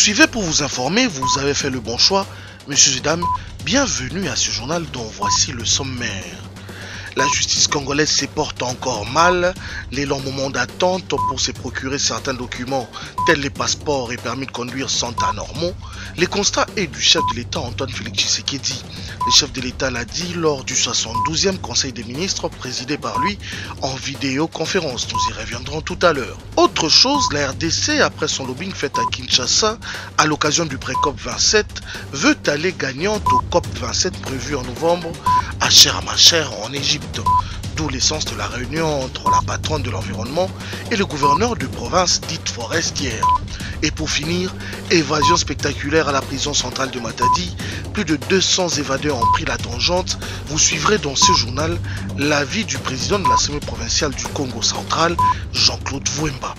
suivez pour vous informer, vous avez fait le bon choix. Messieurs et dames, bienvenue à ce journal dont voici le sommaire. La justice congolaise se porte encore mal. Les longs moments d'attente pour se procurer certains documents tels les passeports et permis de conduire sont anormaux. Les constats est du chef de l'État Antoine Félix Tshisekedi. Le chef de l'État l'a dit lors du 72e Conseil des ministres présidé par lui en vidéoconférence. Nous y reviendrons tout à l'heure. Autre chose, la RDC, après son lobbying fait à Kinshasa à l'occasion du pré-COP 27, veut aller gagnante au COP 27 prévu en novembre à Cher en Égypte. D'où l'essence de la réunion entre la patronne de l'environnement et le gouverneur de province dite forestière. Et pour finir, évasion spectaculaire à la prison centrale de Matadi. Plus de 200 évadés ont pris la tangente. Vous suivrez dans ce journal l'avis du président de l'Assemblée provinciale du Congo central, Jean-Claude Vouemba.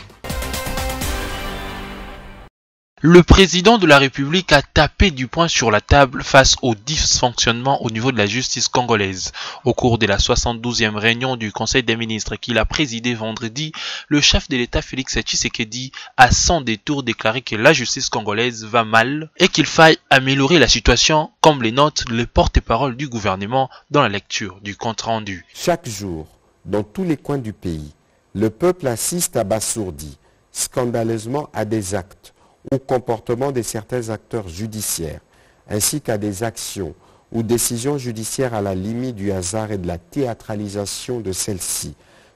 Le président de la République a tapé du poing sur la table face au dysfonctionnement au niveau de la justice congolaise. Au cours de la 72e réunion du Conseil des ministres qu'il a présidé vendredi, le chef de l'État Félix Tshisekedi a sans détour déclaré que la justice congolaise va mal et qu'il faille améliorer la situation, comme les note le porte-parole du gouvernement dans la lecture du compte-rendu. Chaque jour, dans tous les coins du pays, le peuple assiste abasourdi, scandaleusement à des actes ou comportement de certains acteurs judiciaires, ainsi qu'à des actions ou décisions judiciaires à la limite du hasard et de la théâtralisation de celles-ci,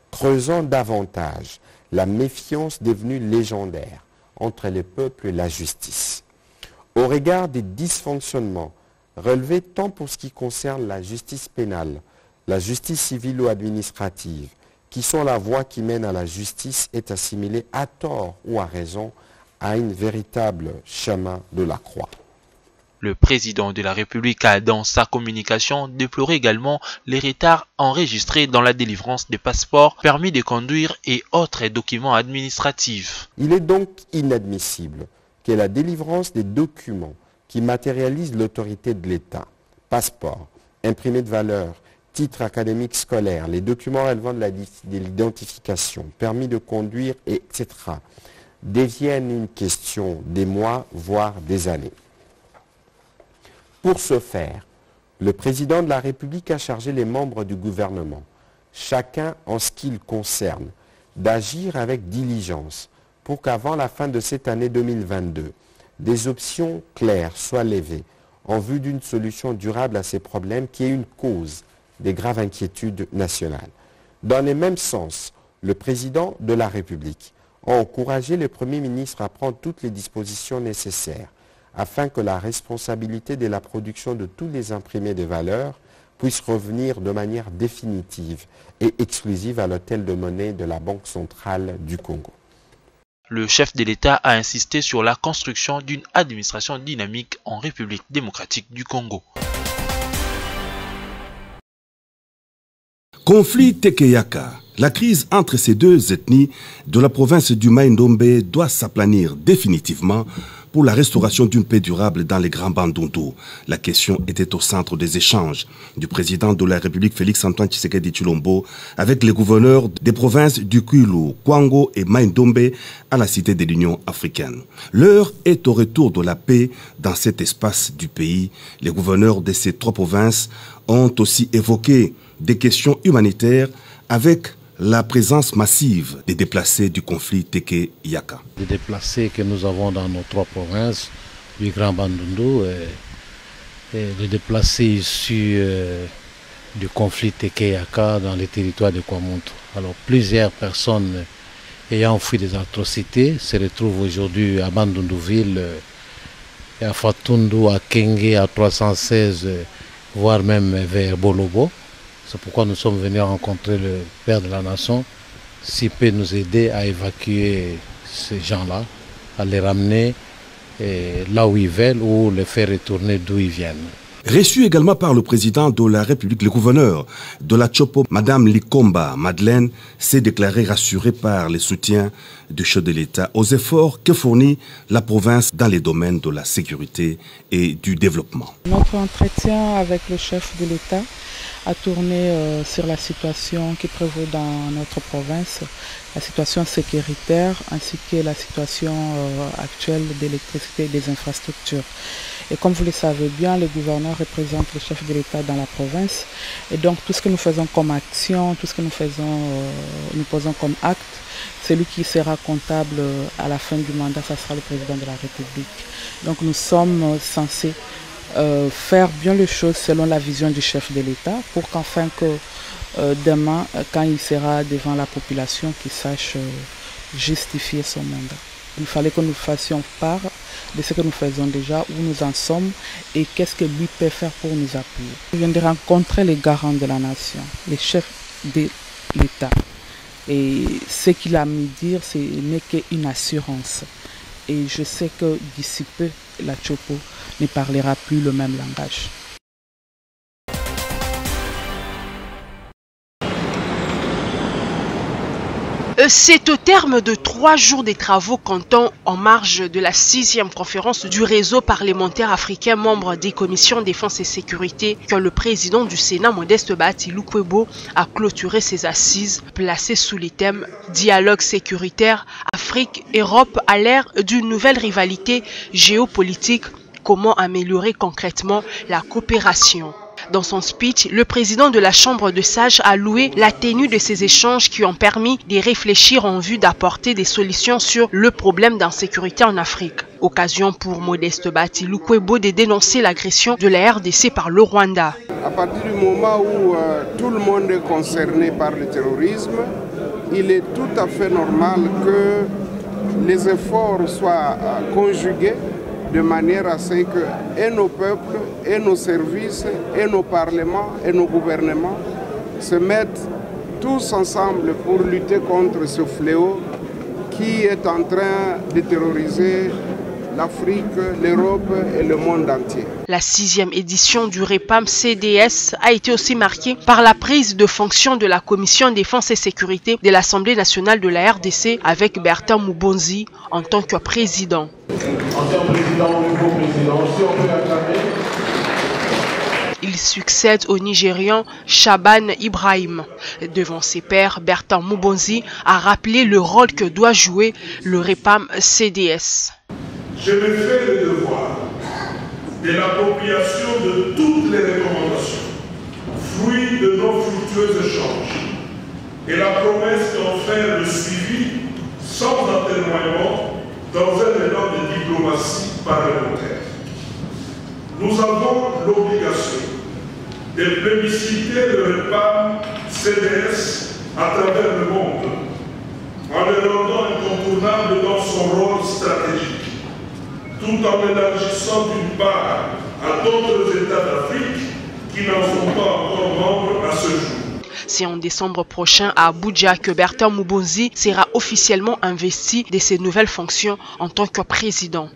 creusant davantage la méfiance devenue légendaire entre les peuples et la justice. Au regard des dysfonctionnements relevés tant pour ce qui concerne la justice pénale, la justice civile ou administrative, qui sont la voie qui mène à la justice, est assimilée à tort ou à raison à une véritable chemin de la croix. Le président de la République a, dans sa communication, déploré également les retards enregistrés dans la délivrance des passeports, permis de conduire et autres documents administratifs. Il est donc inadmissible que la délivrance des documents qui matérialisent l'autorité de l'État, passeports, imprimés de valeur, titres académiques scolaires, les documents relevant de l'identification, permis de conduire, etc., deviennent une question des mois, voire des années. Pour ce faire, le président de la République a chargé les membres du gouvernement, chacun en ce qui le concerne, d'agir avec diligence pour qu'avant la fin de cette année 2022, des options claires soient levées en vue d'une solution durable à ces problèmes qui est une cause des graves inquiétudes nationales. Dans le même sens, le président de la République a encouragé le Premier ministre à prendre toutes les dispositions nécessaires afin que la responsabilité de la production de tous les imprimés de valeur puisse revenir de manière définitive et exclusive à l'hôtel de monnaie de la Banque centrale du Congo. Le chef de l'État a insisté sur la construction d'une administration dynamique en République démocratique du Congo. Conflit Tekeyaka. La crise entre ces deux ethnies de la province du Mai-Ndombe doit s'aplanir définitivement pour la restauration d'une paix durable dans les Grands Bandundu. La question était au centre des échanges du président de la République Félix-Antoine Tshisekedi Tshilombo avec les gouverneurs des provinces du Kwilu, Kwango et Mai-Ndombe à la Cité de l'Union africaine. L'heure est au retour de la paix dans cet espace du pays. Les gouverneurs de ces trois provinces ont aussi évoqué des questions humanitaires avec la présence massive des déplacés du conflit Tekeyaka. Les déplacés que nous avons dans nos trois provinces, du Grand Bandundu, et les déplacés issus du conflit Tekeyaka dans les territoires de Kwamuntu. Alors plusieurs personnes ayant fui des atrocités se retrouvent aujourd'hui à Bandunduville, à Fatundu, à Kenge, à 316, voire même vers Bolobo. C'est pourquoi nous sommes venus rencontrer le Père de la Nation, s'il peut nous aider à évacuer ces gens-là, à les ramener là où ils veulent ou les faire retourner d'où ils viennent. Reçu également par le président de la République, le gouverneur de la Tchopo, Madame Likomba Madeleine, s'est déclarée rassurée par les soutiens du chef de l'État aux efforts que fournit la province dans les domaines de la sécurité et du développement. Notre entretien avec le chef de l'État à tourner sur la situation qui prévaut dans notre province, la situation sécuritaire ainsi que la situation actuelle d'électricité et des infrastructures. Et comme vous le savez bien, le gouverneur représente le chef de l'État dans la province. Et donc tout ce que nous faisons comme action, tout ce que nous posons comme acte, celui qui sera comptable à la fin du mandat, ça sera le président de la République. Donc nous sommes censés faire bien les choses selon la vision du chef de l'État pour qu'enfin que demain, quand il sera devant la population, qu'il sache justifier son mandat. Il fallait que nous fassions part de ce que nous faisons déjà, où nous en sommes et qu'est-ce que lui peut faire pour nous appuyer. Je viens de rencontrer les garants de la nation, les chefs de l'État. Et ce qu'il a à me dire, ce n'est qu'une assurance. Et je sais que d'ici peu, la Tchopo ne parlera plus le même langage. C'est au terme de 3 jours des travaux comptant en marge de la 6e conférence du réseau parlementaire africain membre des commissions défense et sécurité que le président du Sénat, Modeste Bahati Lukwebo, a clôturé ses assises placées sous les thèmes dialogue sécuritaire, Afrique-Europe à l'ère d'une nouvelle rivalité géopolitique, comment améliorer concrètement la coopération. Dans son speech, le président de la Chambre de sages a loué la tenue de ces échanges qui ont permis de réfléchir en vue d'apporter des solutions sur le problème d'insécurité en Afrique. Occasion pour Modeste Bahati Lukwebo de dénoncer l'agression de la RDC par le Rwanda. À partir du moment où tout le monde est concerné par le terrorisme, il est tout à fait normal que les efforts soient conjugués de manière à ce que et nos peuples, et nos services, et nos parlements, et nos gouvernements se mettent tous ensemble pour lutter contre ce fléau qui est en train de terroriser l'Afrique, l'Europe et le monde entier. La 6e édition du REPAM CDS a été aussi marquée par la prise de fonction de la Commission défense et sécurité de l'Assemblée nationale de la RDC avec Bertin Mubonzi en tant que président. Il succède au Nigérian Shaban Ibrahim. Devant ses pairs, Bertin Mubonzi a rappelé le rôle que doit jouer le REPAM CDS. Je me fais le devoir de l'appropriation de toutes les recommandations, fruits de nos fructueux échanges, et la promesse d'en faire le suivi sans atermoiement dans un élan de diplomatie parlementaire. Nous avons l'obligation de plébisciter le REPAM CDS à travers le monde, en le rendant incontournable dans son rôle stratégique, tout en élargissant d'une part à d'autres États d'Afrique qui n'en sont pas encore membres à ce jour. C'est en décembre prochain à Abuja que Bertin Mubonzi sera officiellement investi de ses nouvelles fonctions en tant que président.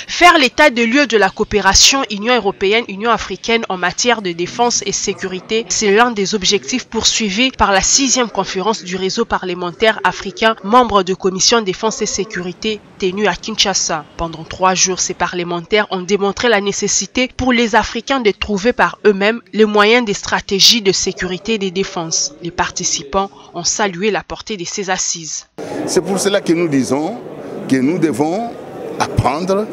Faire l'état des lieux de la coopération Union européenne-Union africaine en matière de défense et sécurité, c'est l'un des objectifs poursuivis par la 6e conférence du réseau parlementaire africain, membre de commission défense et sécurité, tenue à Kinshasa. Pendant 3 jours, ces parlementaires ont démontré la nécessité pour les Africains de trouver par eux-mêmes les moyens des stratégies de sécurité et de défense. Les participants ont salué la portée de ces assises. C'est pour cela que nous disons que nous devons apprendre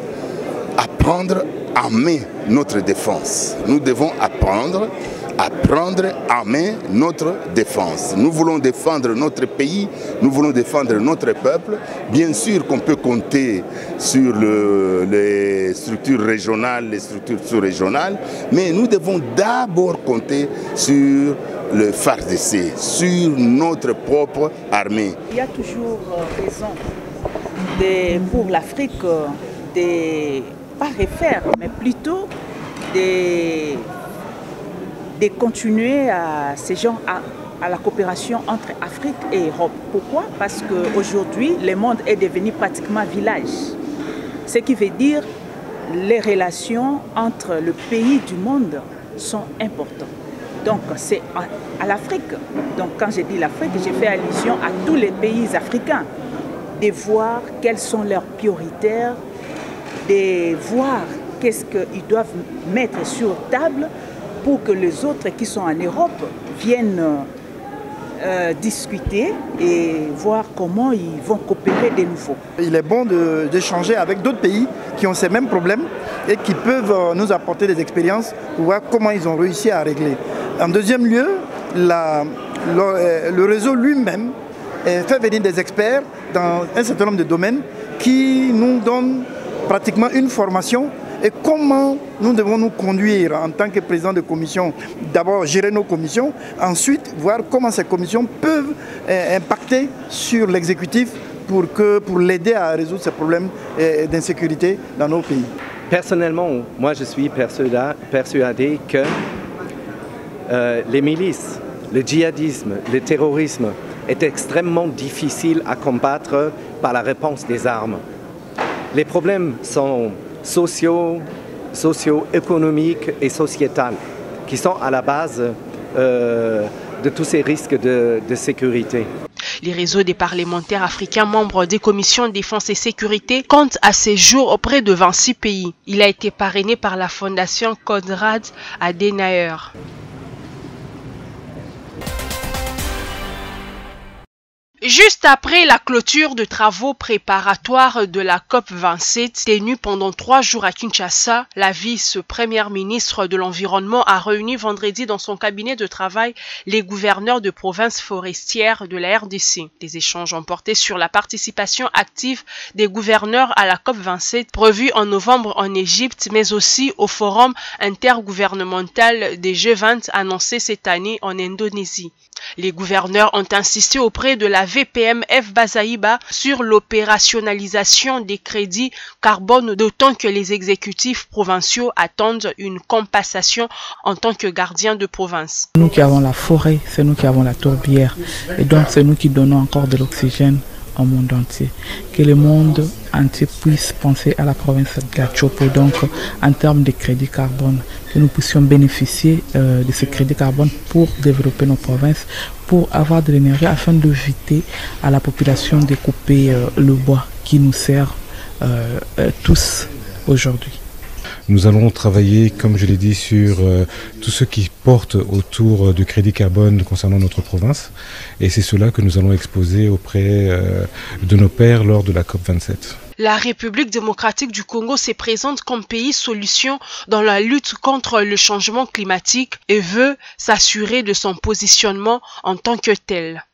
à main notre défense. Nous devons apprendre à main notre défense. Nous voulons défendre notre pays, nous voulons défendre notre peuple. Bien sûr qu'on peut compter sur les structures régionales, les structures sous-régionales, mais nous devons d'abord compter sur le FARDC, sur notre propre armée. Il y a toujours raison pour l'Afrique de pas refaire, mais plutôt de continuer à la coopération entre Afrique et Europe. Pourquoi? Parce qu'aujourd'hui, le monde est devenu pratiquement village. Ce qui veut dire que les relations entre les pays du monde sont importantes. Donc c'est à l'Afrique. Donc quand je dis l'Afrique, je fais allusion à tous les pays africains, de voir quelles sont leurs prioritaires de voir qu'est-ce qu'ils doivent mettre sur table pour que les autres qui sont en Europe viennent discuter et voir comment ils vont coopérer de nouveau. Il est bon d'échanger avec d'autres pays qui ont ces mêmes problèmes et qui peuvent nous apporter des expériences pour voir comment ils ont réussi à régler. En deuxième lieu, le réseau lui-même fait venir des experts dans un certain nombre de domaines qui nous donnent pratiquement une formation et comment nous devons nous conduire en tant que président de commission. D'abord gérer nos commissions, ensuite voir comment ces commissions peuvent impacter sur l'exécutif pour l'aider à résoudre ces problèmes d'insécurité dans nos pays. Personnellement, moi je suis persuadé que les milices, le djihadisme, le terrorisme est extrêmement difficile à combattre par la réponse des armes. Les problèmes sont sociaux, économiques et sociétals qui sont à la base de tous ces risques de sécurité. Les réseaux des parlementaires africains membres des commissions défense et sécurité comptent à ce jour auprès de 26 pays. Il a été parrainé par la fondation Konrad Adenauer. Juste après la clôture de travaux préparatoires de la COP27 tenue pendant 3 jours à Kinshasa, la vice-première ministre de l'Environnement a réuni vendredi dans son cabinet de travail les gouverneurs de provinces forestières de la RDC. Des échanges ont porté sur la participation active des gouverneurs à la COP27 prévue en novembre en Égypte, mais aussi au forum intergouvernemental des G20 annoncé cette année en Indonésie. Les gouverneurs ont insisté auprès de la VPM F. Bazaïba sur l'opérationnalisation des crédits carbone, d'autant que les exécutifs provinciaux attendent une compensation en tant que gardiens de province. Nous qui avons la forêt, c'est nous qui avons la tourbière, et donc c'est nous qui donnons encore de l'oxygène au monde entier. Que le monde entier puisse penser à la province de la Chopo, donc en termes de crédit carbone, que nous puissions bénéficier de ce crédit carbone pour développer nos provinces, pour avoir de l'énergie afin d'éviter à la population de couper le bois qui nous sert tous aujourd'hui. Nous allons travailler, comme je l'ai dit, sur tout ce qui porte autour du crédit carbone concernant notre province. Et c'est cela que nous allons exposer auprès de nos pairs lors de la COP27. La République démocratique du Congo se présente comme pays solution dans la lutte contre le changement climatique et veut s'assurer de son positionnement en tant que tel.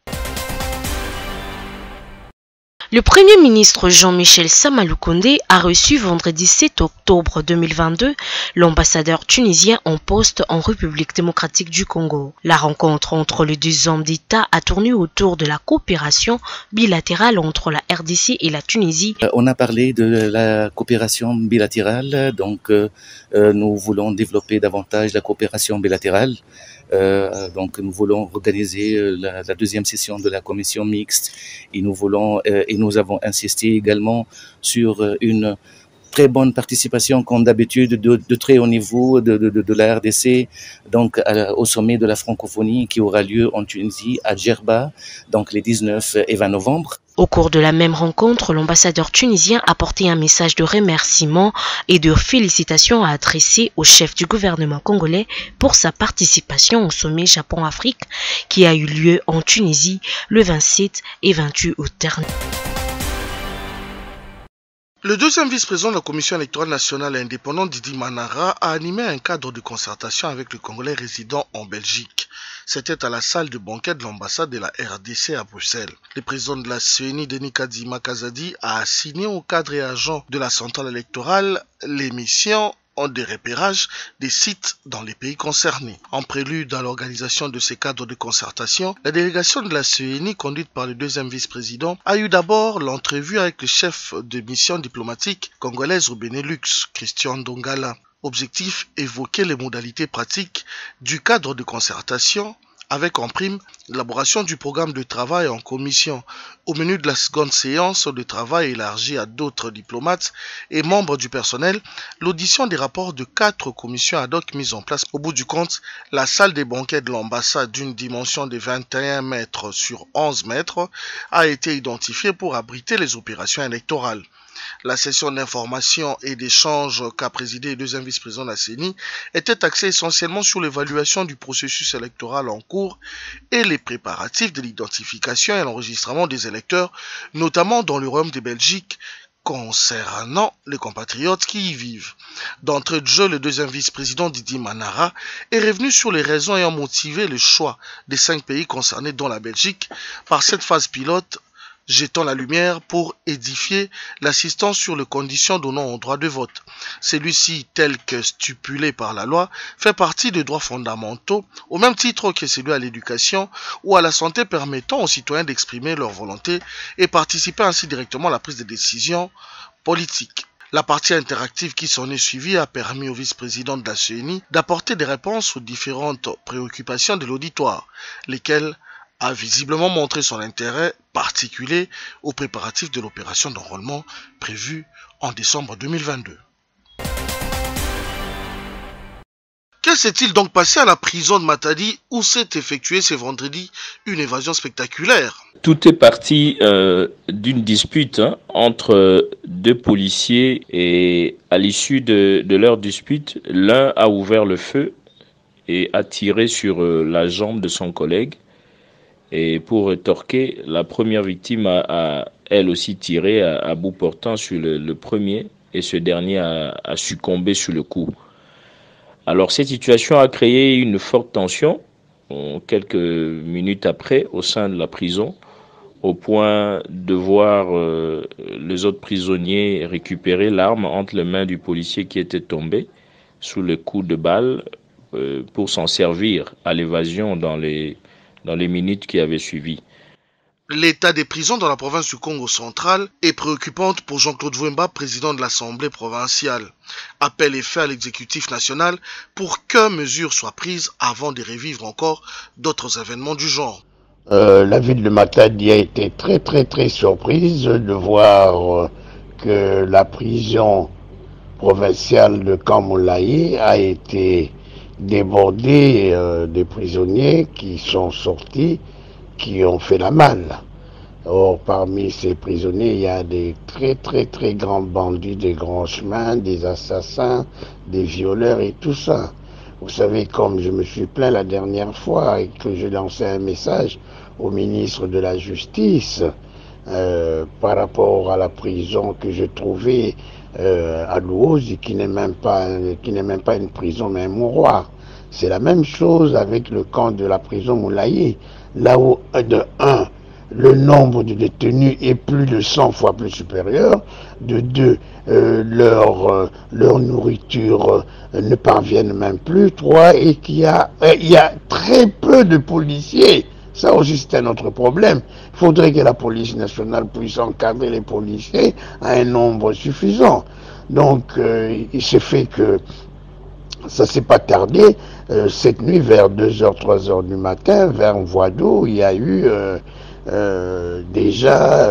Le Premier ministre Jean-Michel Samaloukonde a reçu vendredi 7 octobre 2022 l'ambassadeur tunisien en poste en République démocratique du Congo. La rencontre entre les deux hommes d'État a tourné autour de la coopération bilatérale entre la RDC et la Tunisie. On a parlé de la coopération bilatérale, donc nous voulons développer davantage la coopération bilatérale. Donc nous voulons organiser la deuxième session de la commission mixte et nous avons insisté également sur une très bonne participation comme d'habitude de très haut niveau de la RDC donc au sommet de la francophonie qui aura lieu en Tunisie à Djerba donc les 19 et 20 novembre. Au cours de la même rencontre, l'ambassadeur tunisien a porté un message de remerciement et de félicitations à adresser au chef du gouvernement congolais pour sa participation au sommet Japon-Afrique qui a eu lieu en Tunisie le 27 et 28 août dernier. Le deuxième vice-président de la Commission électorale nationale indépendante, Didi Manara, a animé un cadre de concertation avec le Congolais résident en Belgique. C'était à la salle de banquet de l'ambassade de la RDC à Bruxelles. Le président de la CENI, Denis Kadima Kazadi, a assigné aux cadres et agents de la centrale électorale les missions de repérage des sites dans les pays concernés. En prélude à l'organisation de ces cadres de concertation, la délégation de la CENI, conduite par le deuxième vice-président, a eu d'abord l'entrevue avec le chef de mission diplomatique congolaise au Benelux, Christian Dongala. Objectif, évoquer les modalités pratiques du cadre de concertation avec en prime l'élaboration du programme de travail en commission. Au menu de la seconde séance de travail élargie à d'autres diplomates et membres du personnel, l'audition des rapports de 4 commissions ad hoc mises en place. Au bout du compte, la salle des banquets de l'ambassade d'une dimension de 21 mètres sur 11 mètres a été identifiée pour abriter les opérations électorales. La session d'information et d'échange qu'a présidé le deuxième vice-président de la CENI était axée essentiellement sur l'évaluation du processus électoral en cours et les préparatifs de l'identification et l'enregistrement des électeurs, notamment dans le Royaume de Belgique, concernant les compatriotes qui y vivent. D'entrée de jeu, le deuxième vice-président Didier Manara est revenu sur les raisons ayant motivé le choix des 5 pays concernés, dont la Belgique, par cette phase pilote, jetant la lumière pour édifier l'assistance sur les conditions donnant au droit de vote. Celui-ci, tel que stipulé par la loi, fait partie des droits fondamentaux, au même titre que celui à l'éducation ou à la santé, permettant aux citoyens d'exprimer leur volonté et participer ainsi directement à la prise de décision politique. La partie interactive qui s'en est suivie a permis au vice-président de la CENI d'apporter des réponses aux différentes préoccupations de l'auditoire, lesquelles a visiblement montré son intérêt particulier aux préparatifs de l'opération d'enrôlement prévue en décembre 2022. Que s'est-il donc passé à la prison de Matadi où s'est effectuée ce vendredi une évasion spectaculaire? Tout est parti d'une dispute entre 2 policiers et à l'issue de leur dispute, l'un a ouvert le feu et a tiré sur la jambe de son collègue. Et pour rétorquer, la première victime a elle aussi tiré à bout portant sur le premier et ce dernier a succombé sur le coup. Alors cette situation a créé une forte tension quelques minutes après au sein de la prison, au point de voir les autres prisonniers récupérer l'arme entre les mains du policier qui était tombé sous le coup de balle pour s'en servir à l'évasion dans les minutes qui avaient suivi. L'état des prisons dans la province du Congo central est préoccupante pour Jean-Claude Vouemba, président de l'Assemblée provinciale. Appel est fait à l'exécutif national pour que mesures soient prises avant de revivre encore d'autres événements du genre. La ville de Matadi a été très surprise de voir que la prison provinciale de Kamolaï a été débordé des prisonniers qui sont sortis, qui ont fait la malle. Or, parmi ces prisonniers, il y a des très grands bandits, des grands chemins, des assassins, des violeurs et tout ça. Vous savez, comme je me suis plaint la dernière fois et que j'ai lancé un message au ministre de la Justice par rapport à la prison que je trouvais à Louozi, qui n'est même pas une prison mais un mouroir. C'est la même chose avec le camp de la prison Moulaye, là où de 1, le nombre de détenus est plus de 100 fois plus supérieur, de 2, leur nourriture ne parviennent même plus, 3, et qu'il y a très peu de policiers. Ça aussi c'est un autre problème. Il faudrait que la police nationale puisse encadrer les policiers à un nombre suffisant. Donc il se fait que ça s'est pas tardé. Cette nuit vers 2h, 3h du matin, vers Voido, il y a eu déjà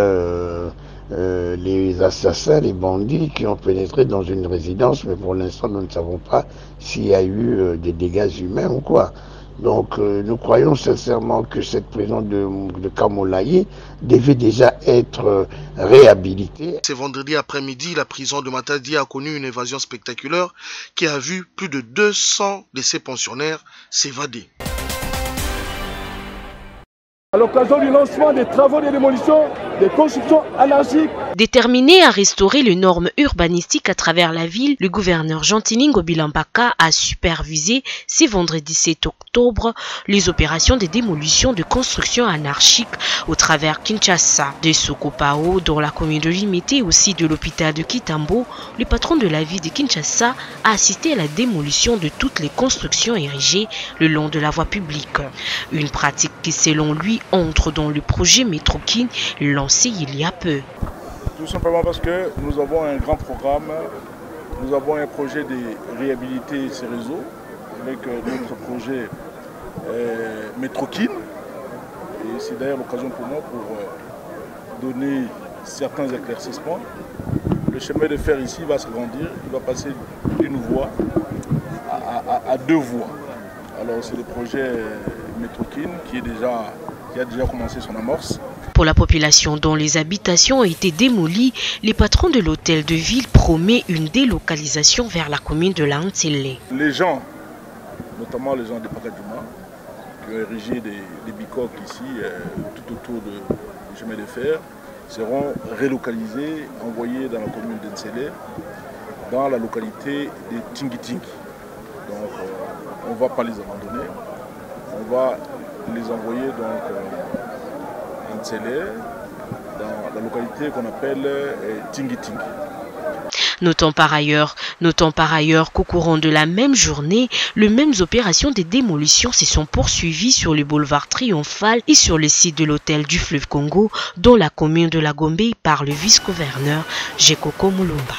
les assassins, les bandits qui ont pénétré dans une résidence, mais pour l'instant nous ne savons pas s'il y a eu des dégâts humains ou quoi. Donc nous croyons sincèrement que cette prison de Kamolaï devait déjà être réhabilitée. Ce vendredi après-midi, la prison de Matadi a connu une évasion spectaculaire qui a vu plus de 200 de ses pensionnaires s'évader. À l'occasion du lancement des travaux de démolition des constructions anarchiques. Déterminé à restaurer les normes urbanistiques à travers la ville, le gouverneur Jean-Tiningo Bilambaka a supervisé ce vendredi 7 octobre les opérations de démolition de constructions anarchiques au travers Kinshasa, de Sokopao, dans la commune de Limité, aussi de l'hôpital de Kitambo. Le patron de la ville de Kinshasa a assisté à la démolition de toutes les constructions érigées le long de la voie publique. Une pratique qui, selon lui, entre dans le projet Métrokin lancé il y a peu. Tout simplement parce que nous avons un grand programme, nous avons un projet de réhabiliter ces réseaux avec notre projet Métrokin. Et c'est d'ailleurs l'occasion pour moi pour donner certains éclaircissements. Le chemin de fer ici va s'agrandir, il va passer d'une voie à 2 voies. Alors c'est le projet Métrokin qui a déjà commencé son amorce. Pour la population dont les habitations ont été démolies, les patrons de l'hôtel de ville promet une délocalisation vers la commune de Lantsele. Les gens, notamment les gens de Pakadjouma, qui ont érigé des bicoques ici, tout autour du chemin de fer, seront relocalisés, envoyés dans la commune d'Nsele, dans la localité de Tingiting. Donc on ne va pas les abandonner, on va les envoyer donc à Nsele, dans la localité qu'on appelle Tingiting. Notons par ailleurs qu'au courant de la même journée, les mêmes opérations de démolition se sont poursuivies sur le boulevard Triomphal et sur le site de l'hôtel du fleuve Congo, dans la commune de la Gombe, par le vice-gouverneur Jekoko Mulumba.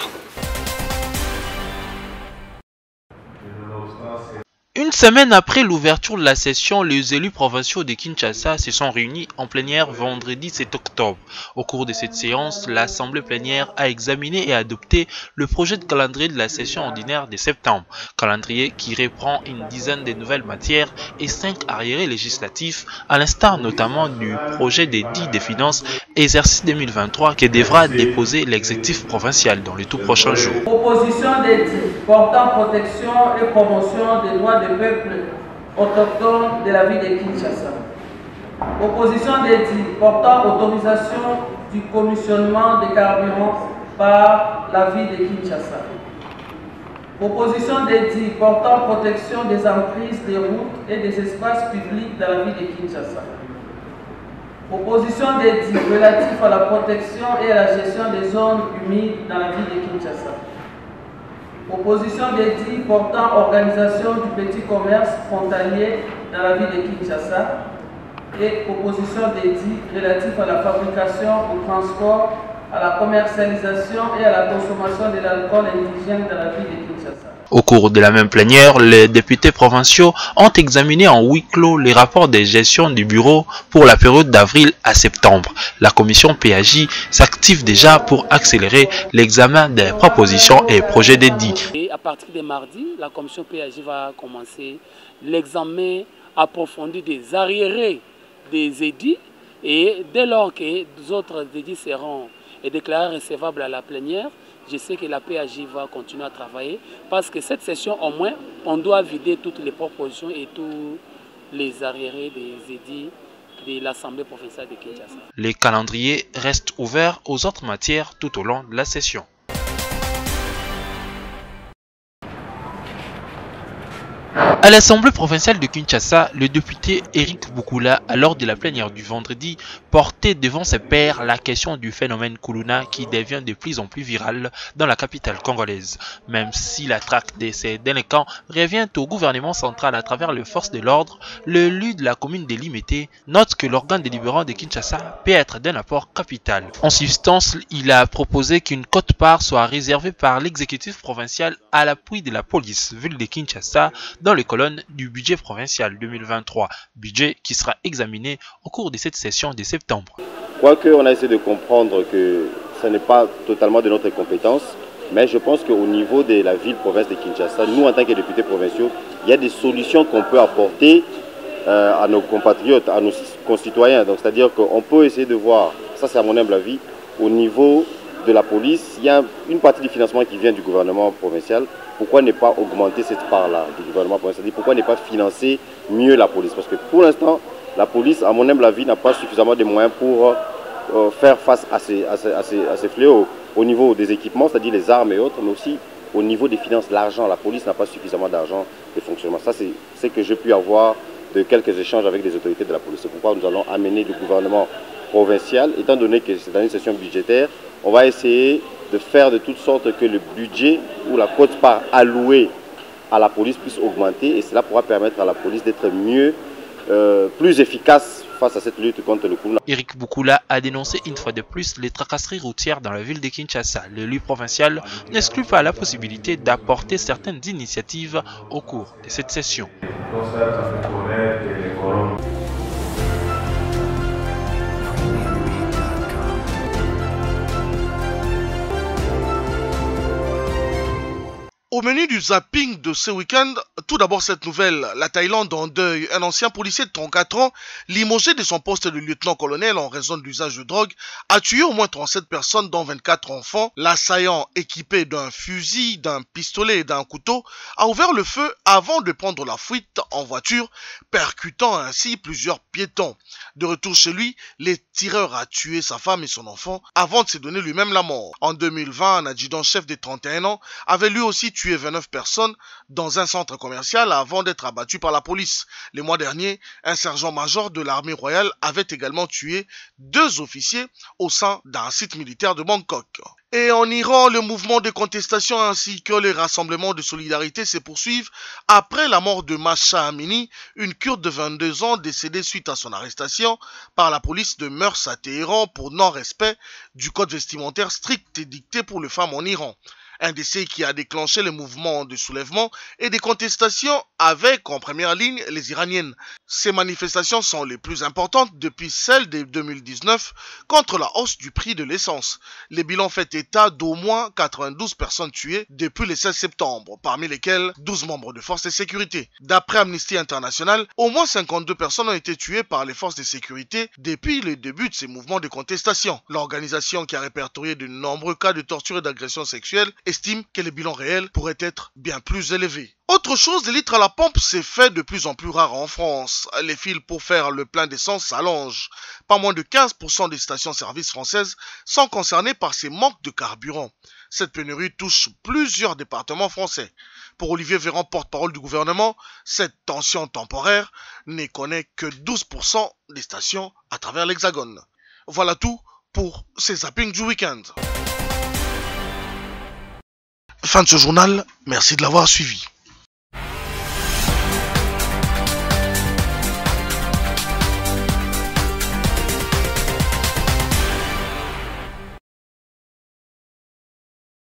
Une semaine après l'ouverture de la session, les élus provinciaux de Kinshasa se sont réunis en plénière vendredi 7 octobre. Au cours de cette séance, l'Assemblée plénière a examiné et adopté le projet de calendrier de la session ordinaire de septembre. Calendrier qui reprend une dizaine de nouvelles matières et 5 arriérés législatifs, à l'instar notamment du projet des 10 des finances exercice 2023 que devra déposer l'exécutif provincial dans les tout prochains jours. Proposition des 10 portant protection et promotion des droits des peuples autochtones de la ville de Kinshasa. Proposition des 10 portant autorisation du commissionnement des carburants par la ville de Kinshasa. Proposition des 10 portant protection des emprises des routes et des espaces publics dans la ville de Kinshasa. Proposition des 10 relatif à la protection et à la gestion des zones humides dans la ville de Kinshasa. Proposition des 10 portant organisation du petit commerce frontalier dans la ville de Kinshasa. Et proposition des 10 relatif à la fabrication, au transport, à la commercialisation et à la consommation de l'alcool indigène dans la ville de Kinshasa. Au cours de la même plénière, les députés provinciaux ont examiné en huis clos les rapports de gestion du bureau pour la période d'avril à septembre. La commission PAJ s'active déjà pour accélérer l'examen des propositions et projets d'édits. Et à partir de mardi, la commission PAJ va commencer l'examen approfondi des arriérés des édits et dès lors que les autres édits seront déclarés recevables à la plénière, je sais que la PAJ va continuer à travailler parce que cette session, au moins, on doit vider toutes les propositions et tous les arriérés des édits de l'Assemblée provinciale de Kinshasa. Les calendriers restent ouverts aux autres matières tout au long de la session. À l'Assemblée provinciale de Kinshasa, le député Eric Boukoula, lors de la plénière du vendredi, portait devant ses pairs la question du phénomène Kuluna qui devient de plus en plus viral dans la capitale congolaise. Même si la traque de ces délinquants revient au gouvernement central à travers les forces de l'ordre, l'élu de la commune de Limete note que l'organe délibérant de Kinshasa peut être d'un apport capital. En substance, il a proposé qu'une quote-part soit réservée par l'exécutif provincial à l'appui de la police ville de Kinshasa dans les colonnes du budget provincial 2023, budget qui sera examiné au cours de cette session de septembre. Quoique on a essayé de comprendre que ce n'est pas totalement de notre compétence, mais je pense qu'au niveau de la ville-province de Kinshasa, nous en tant que députés provinciaux, il y a des solutions qu'on peut apporter à nos compatriotes, à nos concitoyens. Donc c'est-à-dire qu'on peut essayer de voir, ça c'est à mon humble avis, au niveau de la police, il y a une partie du financement qui vient du gouvernement provincial. Pourquoi ne pas augmenter cette part-là du gouvernement provincial? Pourquoi ne pas financer mieux la police? Parce que pour l'instant, la police, à mon humble avis, n'a pas suffisamment de moyens pour faire face à ces fléaux au niveau des équipements, c'est-à-dire les armes et autres, mais aussi au niveau des finances, l'argent. La police n'a pas suffisamment d'argent de fonctionnement. Ça, c'est ce que j'ai pu avoir de quelques échanges avec des autorités de la police. C'est pourquoi nous allons amener le gouvernement provincial, étant donné que c'est dans une session budgétaire, on va essayer de faire de toute sorte que le budget ou la quote-part allouée à la police puisse augmenter et cela pourra permettre à la police d'être mieux, plus efficace face à cette lutte contre le Kuluna. Eric Boukoula a dénoncé une fois de plus les tracasseries routières dans la ville de Kinshasa. L'élu provincial n'exclut pas la possibilité d'apporter certaines initiatives au cours de cette session. Au Au menu du zapping de ce week-end, tout d'abord cette nouvelle, la Thaïlande en deuil. Un ancien policier de 34 ans, limogé de son poste de lieutenant-colonel en raison de l'usage de drogue, a tué au moins 37 personnes dont 24 enfants. L'assaillant, équipé d'un fusil, d'un pistolet et d'un couteau, a ouvert le feu avant de prendre la fuite en voiture, percutant ainsi plusieurs piétons. De retour chez lui, les tireurs a tué sa femme et son enfant avant de se donner lui-même la mort. En 2020, un adjudant-chef de 31 ans avait lui aussi tué 29 personnes dans un centre commercial avant d'être abattu par la police. Le mois dernier, un sergent-major de l'armée royale avait également tué 2 officiers au sein d'un site militaire de Bangkok. Et en Iran, le mouvement de contestation ainsi que les rassemblements de solidarité se poursuivent après la mort de Mahsa Amini, une Kurde de 22 ans décédée suite à son arrestation par la police de mœurs à Téhéran pour non-respect du code vestimentaire strict dicté pour les femmes en Iran. Un décès qui a déclenché le mouvement de soulèvement et des contestations avec en première ligne les Iraniennes. Ces manifestations sont les plus importantes depuis celles de 2019 contre la hausse du prix de l'essence. Les bilans fait état d'au moins 92 personnes tuées depuis le 16 septembre, parmi lesquelles 12 membres de forces de sécurité. D'après Amnesty International, au moins 52 personnes ont été tuées par les forces de sécurité depuis le début de ces mouvements de contestation. L'organisation qui a répertorié de nombreux cas de torture et d'agression sexuelle estime que les bilans réels pourraient être bien plus élevés. Autre chose, les litres à la pompe s'est fait de plus en plus rare en France. Les files pour faire le plein d'essence s'allongent. Pas moins de 15% des stations-service françaises sont concernées par ces manques de carburant. Cette pénurie touche plusieurs départements français. Pour Olivier Véran, porte-parole du gouvernement, cette tension temporaire ne connaît que 12% des stations à travers l'Hexagone. Voilà tout pour ces zappings du week-end. Fin de ce journal, merci de l'avoir suivi.